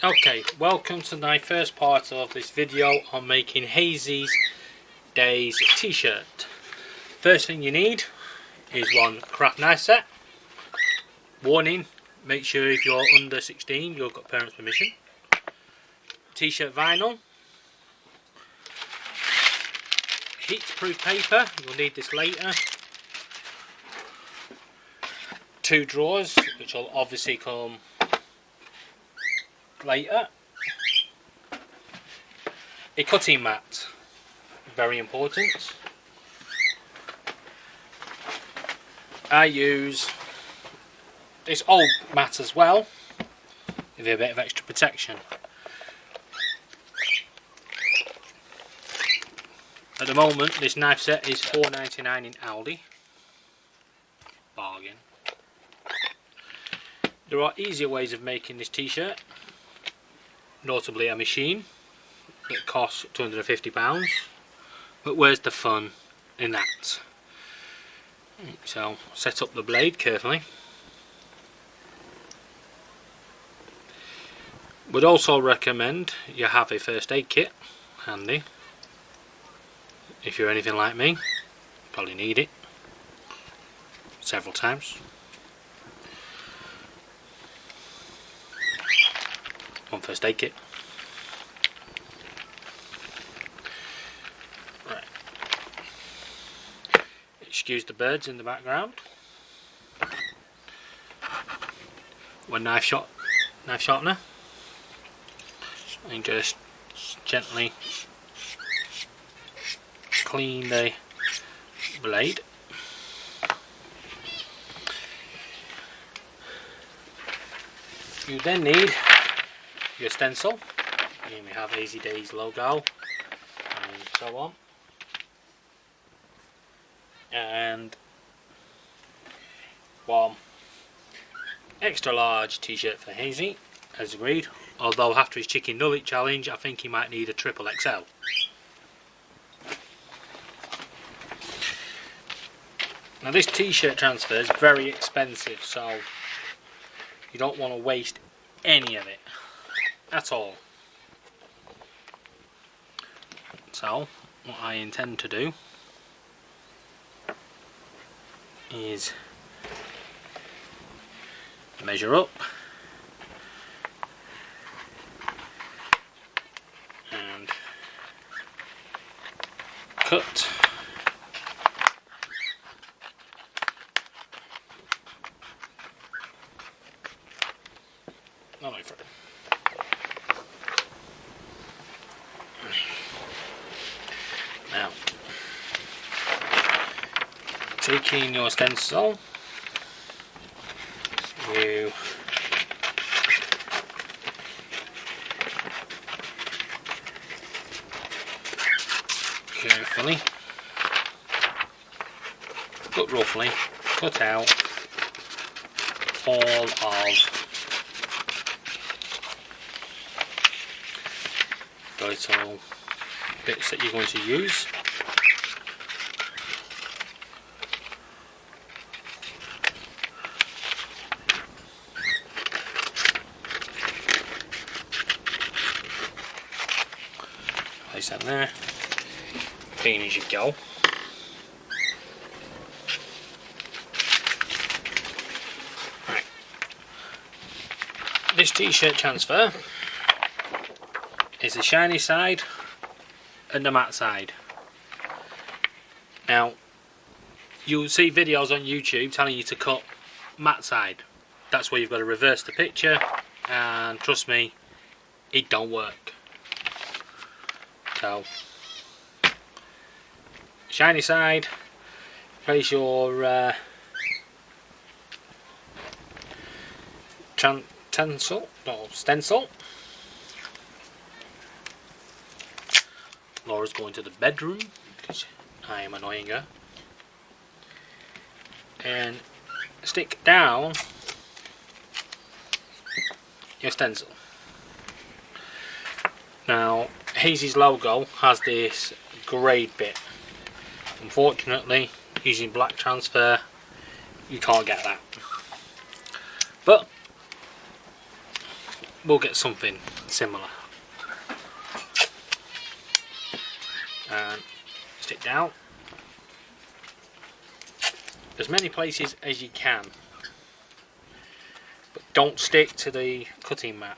Okay, welcome to my first part of this video on making Hazeydaze t-shirt. First thing you need is one craft knife set. Warning, make sure if you're under 16 you've got parents' permission. T-shirt vinyl. Heat-proof paper, you'll need this later. 2 drawers, which will obviously come later. A cutting mat, very important. I use this old mat as well, give you a bit of extra protection. At the moment this knife set is £4.99 in Aldi, bargain. There are easier ways of making this t-shirt, notably a machine that costs £250, but where's the fun in that? So set up the blade carefully. Would also recommend you have a first aid kit handy. If you're anything like me, probably need it several times. One first aid kit. Right. Excuse the birds in the background. One knife sharpener, and just gently clean the blade. You then need your stencil. Here we have Hazeydaze logo and so on, and one extra large t-shirt for Hazy as agreed, although after his chicken nugget challenge I think he might need a triple XL. Now this t-shirt transfer is very expensive, so you don't want to waste any of it at all. So what I intend to do is measure up and cut Now, taking your stencil, you carefully, but roughly, cut out all of the little bits that you're going to use. Place that there, clean as you go. Right. This t-shirt transfer is the shiny side and the matte side. Now you'll see videos on YouTube telling you to cut matte side. That's where you've got to reverse the picture, and trust me, it don't work. So shiny side, place your stencil. Laura's going to the bedroom because I am annoying her. And stick down your stencil. Now Hazy's logo has this greyed bit. Unfortunately, using black transfer you can't get that. But we'll get something similar. And stick down as many places as you can, but don't stick to the cutting mat,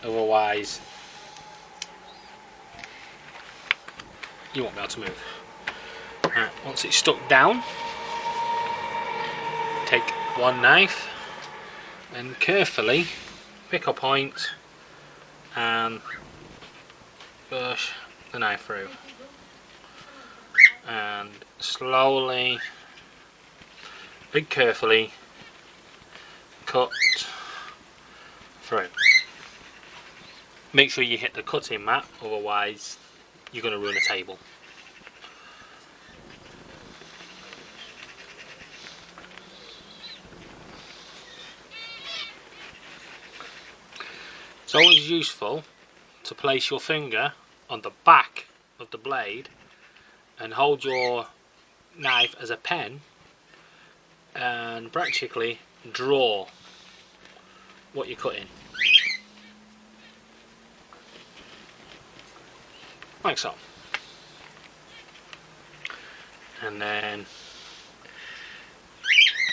otherwise you won't be able to move. Right, once it's stuck down, take one knife and carefully pick a point and push the knife through, and slowly and carefully cut through. Make sure you hit the cutting mat, otherwise you're going to ruin a table. It's always useful to place your finger on the back of the blade and hold your knife as a pen and practically draw what you're cutting, like so, and then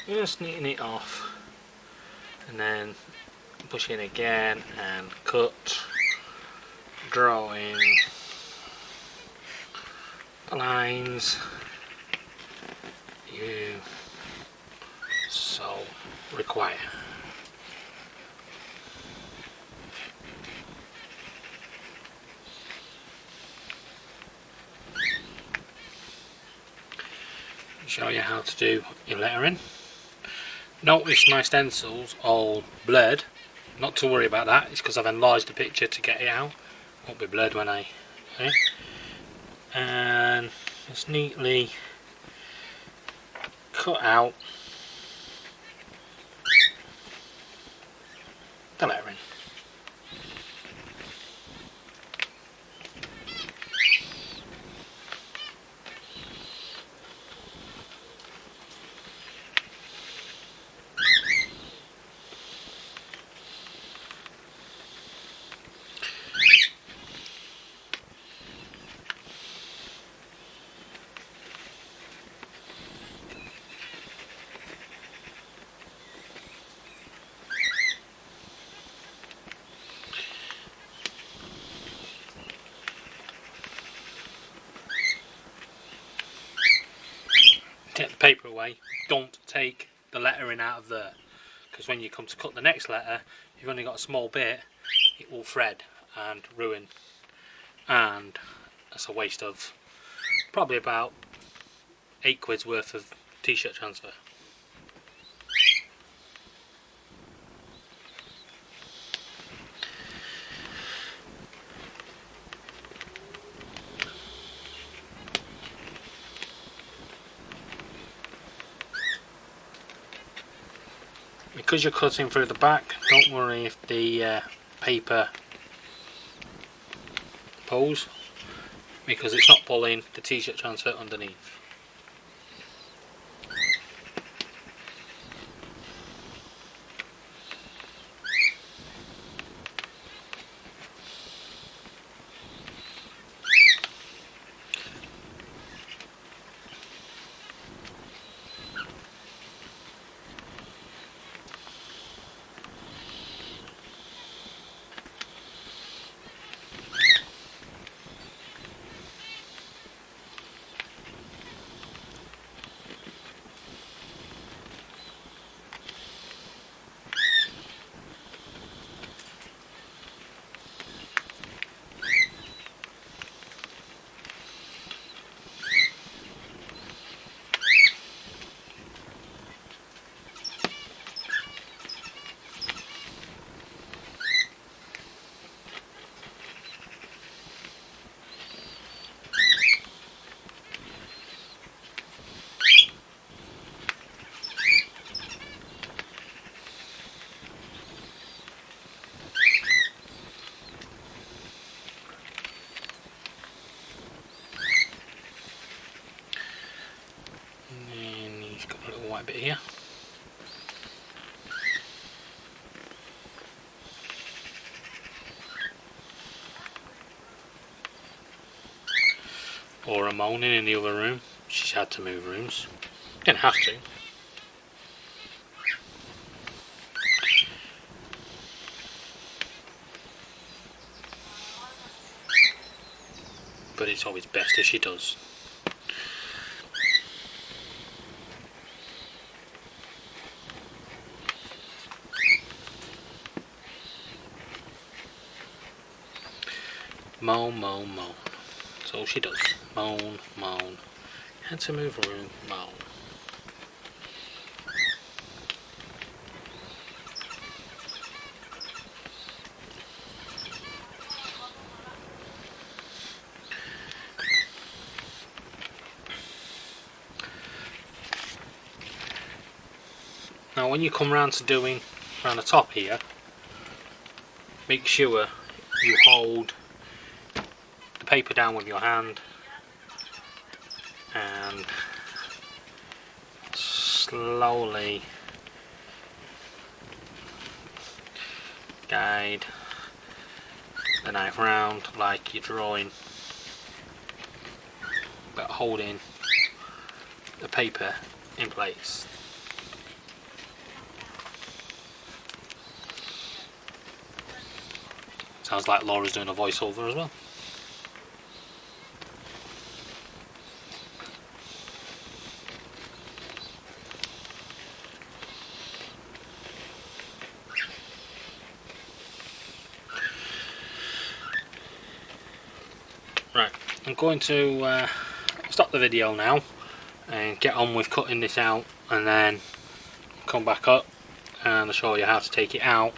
just neaten it off and then push in again and cut, drawing the lines you so require. Show you how to do your lettering. Notice my stencil's all blurred. Not to worry about that, it's because I've enlarged the picture to get it out. Won't be blurred when I and just neatly cut out the lettering. Take the paper away, don't take the lettering out of there, because when you come to cut the next letter, if you've only got a small bit, it will thread and ruin, and that's a waste of probably about £8 worth of t-shirt transfer. Because you're cutting through the back, don't worry if the paper pulls, because it's not pulling the t-shirt transfer underneath. And he's got a little white bit here. or a moaning in the other room. She's had to move rooms. Didn't have to. But it's always best if she does. Moan, moan, moan. That's all she does. Moan, moan. Had to move a room, moan. Now when you come round to doing around the top here, make sure you hold the paper down with your hand and slowly guide the knife round like you're drawing, but holding the paper in place. Sounds like Laura's doing a voiceover as well. Right, I'm going to stop the video now and get on with cutting this out, and then come back up and I'll show you how to take it out,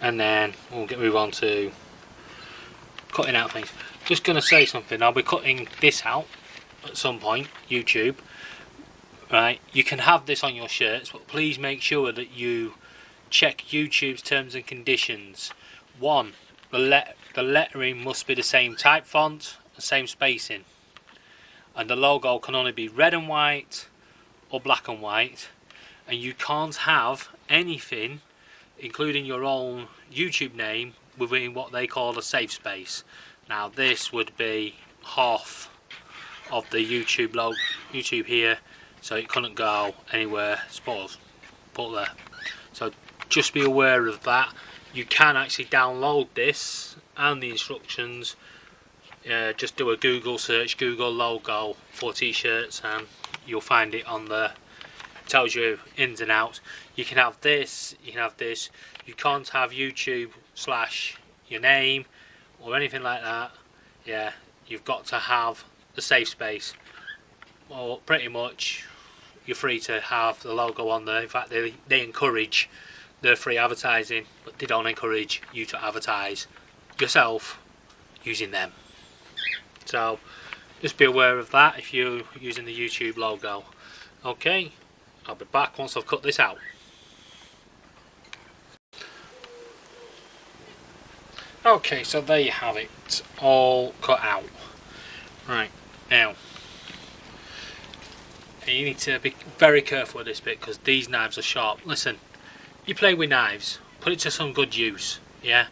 and then we'll move on to cutting out things. Just going to say something, I'll be cutting this out at some point, YouTube. Right, you can have this on your shirts, but please make sure that you check YouTube's terms and conditions. 1, the lettering must be the same type font, the same spacing, and the logo can only be red and white or black and white, and you can't have anything including your own YouTube name within what they call a safe space. Now this would be half of the YouTube logo, YouTube here, so it couldn't go anywhere suppose put there. So just be aware of that. You can actually download this and the instructions. Just do a Google search, Google logo for t-shirts, and you'll find it on the tells you ins and outs. You can have this, you can have this. You can't have YouTube / your name or anything like that. Yeah, you've got to have the safe space. Well, pretty much you're free to have the logo on there. In fact, they encourage their free advertising, but they don't encourage you to advertise yourself using them. So just be aware of that if you're using the YouTube logo. Okay, I'll be back once I've cut this out. Okay, so there you have it, all cut out. Right, now you need to be very careful with this bit because these knives are sharp. Listen, you play with knives, put it to some good use, yeah?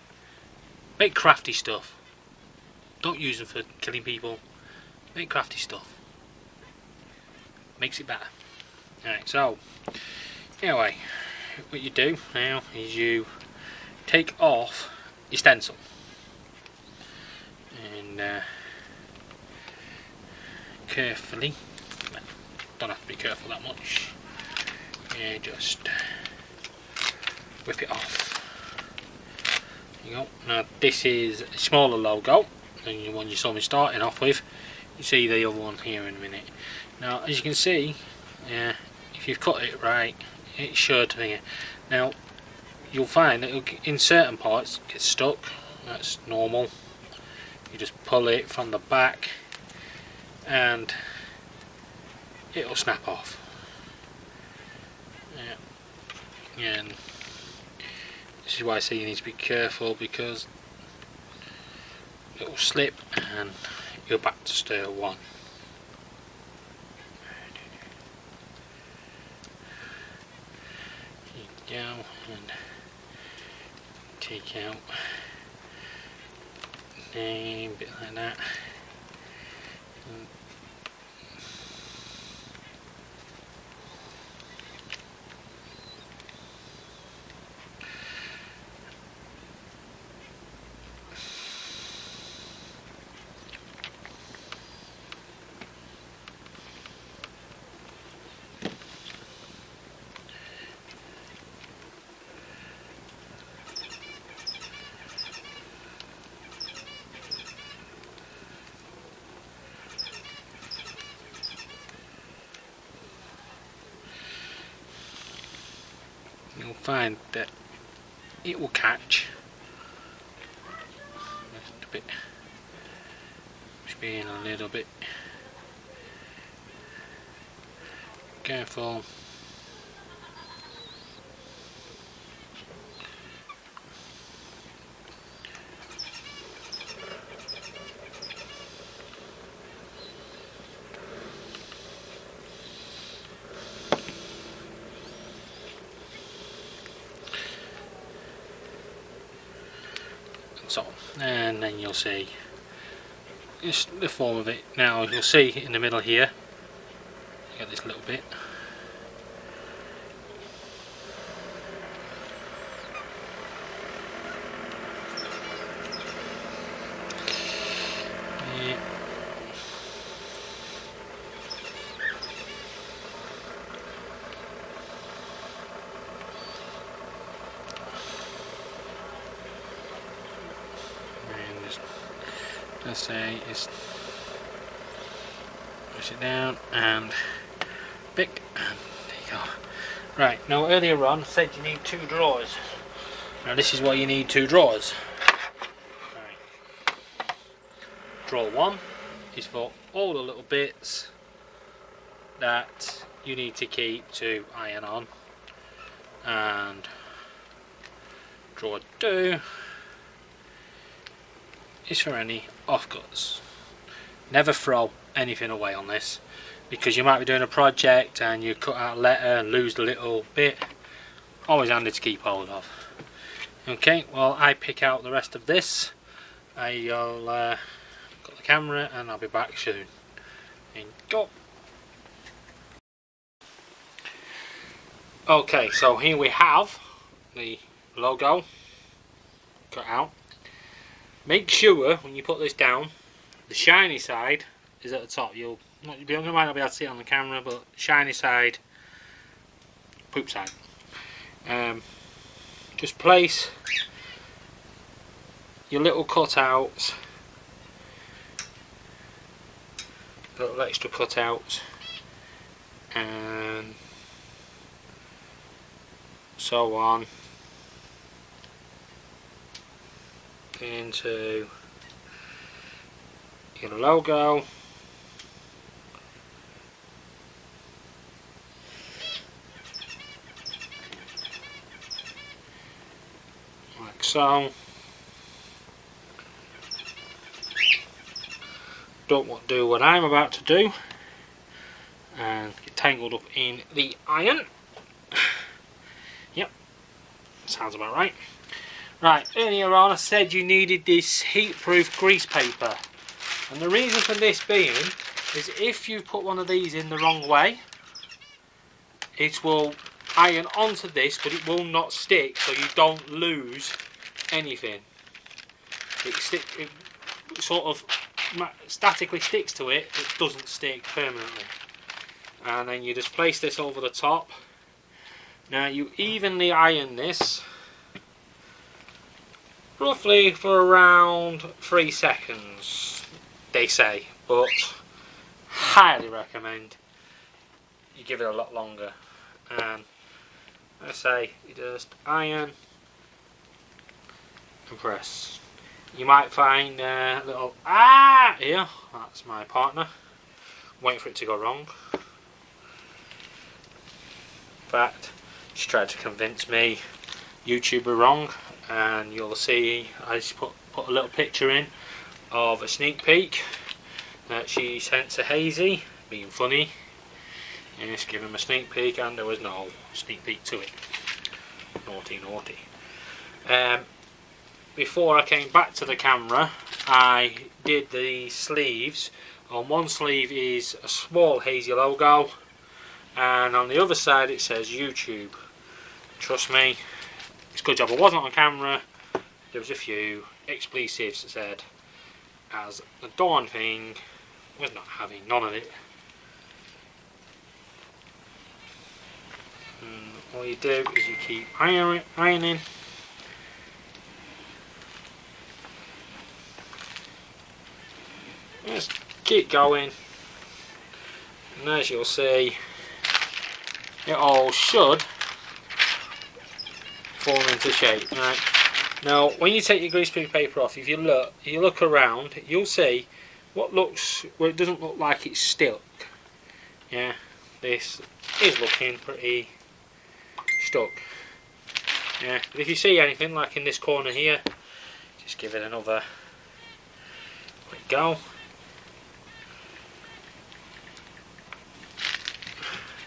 Make crafty stuff. Don't use them for killing people. Make crafty stuff. Makes it better. Alright, so anyway, what you do now is you take off your stencil and carefully, don't have to be careful that much, yeah, just whip it off. There you go. Now this is a smaller logo than the one you saw me starting off with. You see the other one here in a minute. Now as you can see, if you've cut it right, it should. Now you'll find that in certain parts it's stuck. That's normal. You just pull it from the back and it'll snap off. Yeah. And this is why I say you need to be careful, because it'll slip and you're back to square one. Go and take out name, bit like that, You'll find that it will catch. Just being a little bit careful. So, and then you'll see it's the form of it. Now you'll see in the middle here, you got this little bit. Yeah. Let's say is push it down and pick, and there you go. Right, now earlier on I said you need 2 drawers. Now this is why you need 2 drawers. Right. Drawer 1 is for all the little bits that you need to keep to iron on, and drawer 2 is for any offcuts. Never throw anything away on this, because you might be doing a project and you cut out a letter and lose the little bit. Always handy to keep hold of. Okay, well I pick out the rest of this. I'll got the camera and I'll be back soon. And go. Okay, so here we have the logo cut out. Make sure when you put this down, the shiny side is at the top. You might not be able to see it on the camera, but shiny side, poop side. Just place your little cutouts, little extra cutouts, and so on, into your logo. Like so. Don't do what I'm about to do and get tangled up in the iron. Yep, sounds about right. Right, earlier on I said you needed this heat-proof grease paper, and the reason for this being is if you put one of these in the wrong way, it will iron onto this, but it will not stick, so you don't lose anything. It sort of statically sticks to it, it doesn't stick permanently. And then you just place this over the top. Now you evenly iron this roughly for around 3 seconds, they say, but highly recommend you give it a lot longer. And I say you just iron and press. You might find a little here. That's my partner waiting for it to go wrong. In fact, she tried to convince me YouTube were wrong, and you'll see I just put a little picture in of a sneak peek that she sent to Hazy, being funny, and just give him a sneak peek, and there was no sneak peek to it. Naughty, naughty. Before I came back to the camera, I did the sleeves On one sleeve is a small Hazy logo, and on the other side it says YouTube. Trust me, it's a good job I wasn't on camera. There was a few expletives that said, as the darn thing was not having none of it. And all you do is you keep ironing. Just keep going, and as you'll see, it all should fall into shape. Right. Now, when you take your greaseproof paper off, if you look around, you'll see what looks where it doesn't look like it's stuck. Yeah, this is looking pretty stuck. Yeah, but if you see anything like in this corner here, just give it another quick go.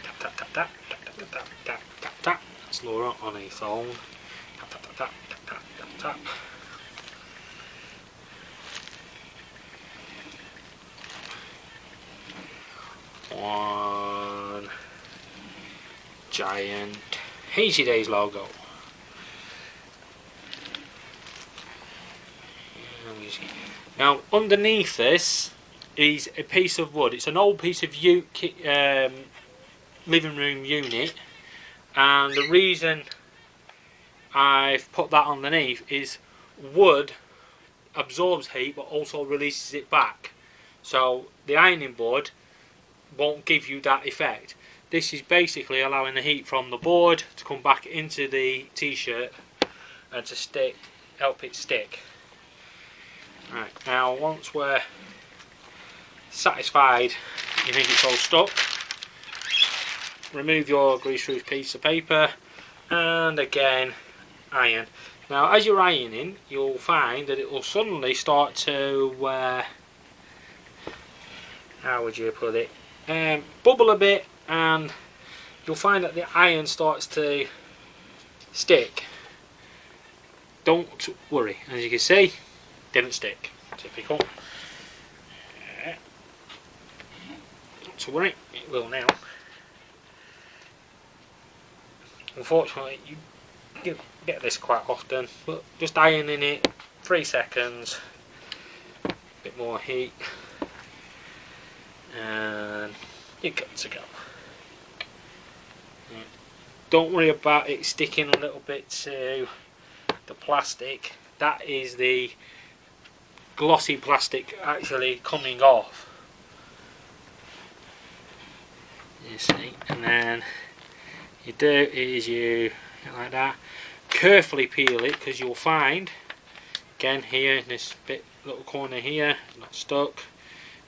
Tap tap tap tap tap tap tap tap tap tap. That's Laura on a phone. Tap tap tap tap tap tap tap. One giant Hazeydaze logo. Now underneath this is a piece of wood. It's an old piece of living room unit, and the reason I've put that underneath is wood absorbs heat but also releases it back, so the ironing board won't give you that effect. This is basically allowing the heat from the board to come back into the t-shirt and to help it stick. Right, now once we're satisfied you think it's all stuck, remove your greaseproof piece of paper and again iron. Now as you're ironing, you'll find that it will suddenly start to how would you put it, bubble a bit, and you'll find that the iron starts to stick. Don't worry, as you can see, didn't stick. Typical. Not to worry, it will now. Unfortunately, you get this quite often, but just ironing it 3 seconds, a bit more heat, and you're good to go. Don't worry about it sticking a little bit to the plastic. That is the glossy plastic actually coming off. You see, and then you do is you like that, carefully peel it, because you'll find again here in this little corner here, not stuck.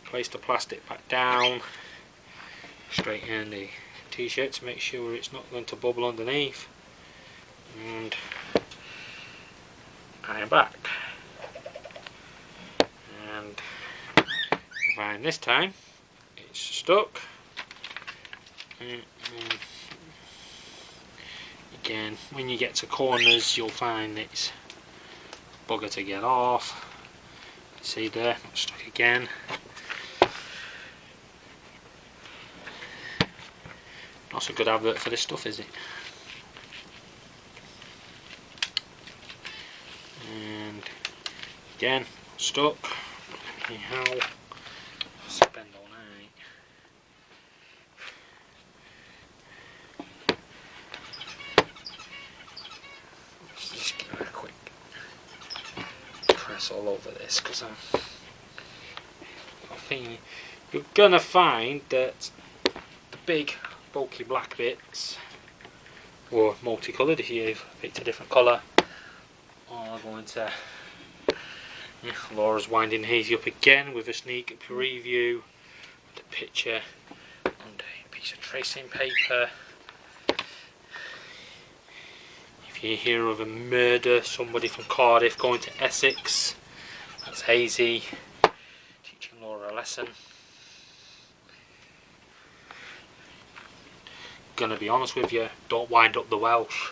Place the plastic back down, straighten the t-shirt to make sure it's not going to bubble underneath, and iron back. And find this time it's stuck. And again, when you get to corners, you'll find it's bugger to get off. See there, not stuck again. Not a good advert for this stuff, is it? And again, stuck. Anyhow, spend all night. Let's just give it a quick press all over this, because I think you're gonna find that the big bulky black bits, or multicoloured if you've picked a different colour, are going to Laura's winding Hazy up again with a sneak preview, the picture on a piece of tracing paper. If you hear of a murder, somebody from Cardiff going to Essex, that's Hazy teaching Laura a lesson. Gonna be honest with you, don't wind up the Welsh.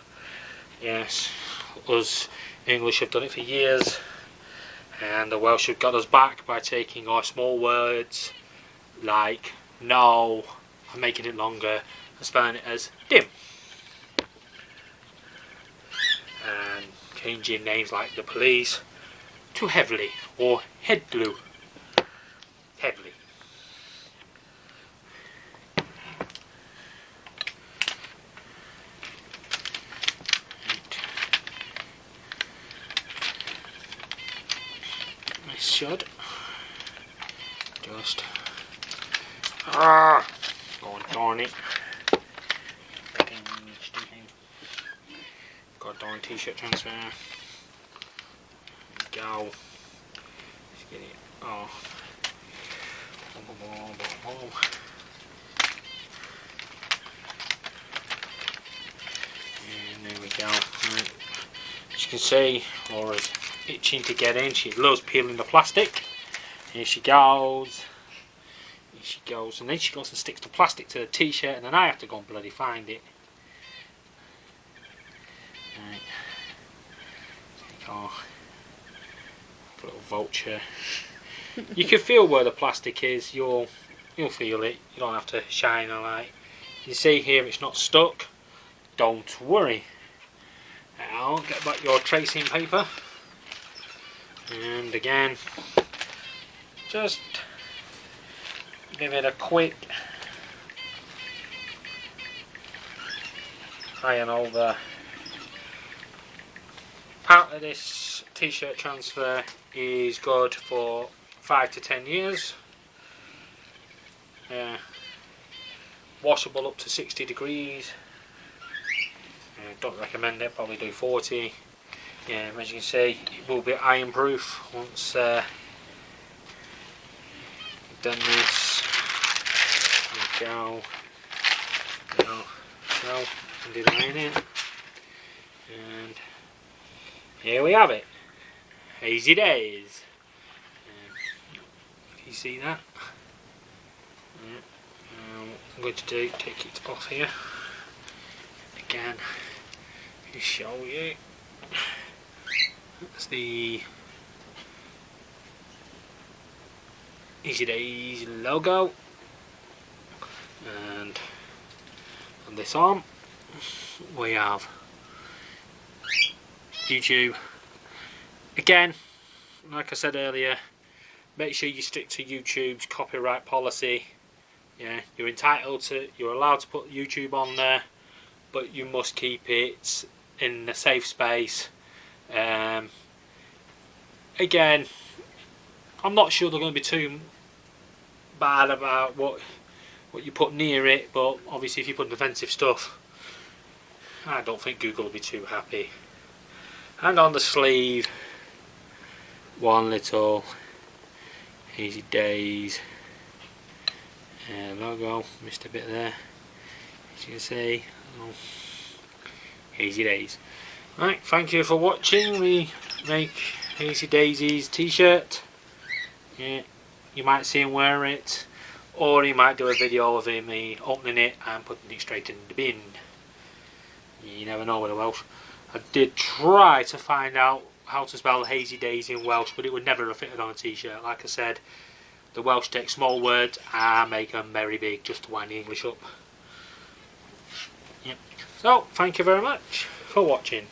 Yes, us English have done it for years, and the Welsh have got us back by taking our small words like, no, I'm making it longer and spelling it as dim. And changing names like the police to heavily or head glue. Heavily. This should just oh darn it. God darn t-shirt transfer. There we go. Let's get it off. And there we go. Right. As you can see, Laura's itching to get in. She loves peeling the plastic. Here she goes. Here she goes. And then she goes and sticks the plastic to the t-shirt, and then I have to go and bloody find it. Right. There you go. A little vulture. You can feel where the plastic is. You'll feel it. You don't have to shine a light. You see here it's not stuck. Don't worry. Now get back your tracing paper. And again, just give it a quick iron over. Apparently this t-shirt transfer is good for 5 to 10 years. Washable up to 60 degrees. Don't recommend it, probably do 40. Yeah, as you can see, it will be iron proof once you've done this. There we go. So, do the ironing. And here we have it. Hazeydaze. Can you see that? Yeah. What I'm going to do, take it off here. Again, to show you. That's the Hazeydaze logo, and on this arm we have YouTube. Again, like I said earlier, make sure you stick to YouTube's copyright policy. Yeah, you're allowed to put YouTube on there, but you must keep it in a safe space. Again, I'm not sure they're going to be too bad about what you put near it, but obviously if you put offensive stuff, I don't think Google will be too happy. And on the sleeve, one little Hazeydaze logo, missed a bit there, as you can see. Hazeydaze. Right, thank you for watching. We make Hazeydaze's t-shirt. Yeah, you might see him wear it, or he might do a video of me opening it and putting it straight in the bin. You never know with the Welsh. I did try to find out how to spell Hazeydaze in Welsh, but it would never have fitted on a t-shirt. Like I said, the Welsh take small words and make them very big just to wind the English up. Yep. So, thank you very much for watching.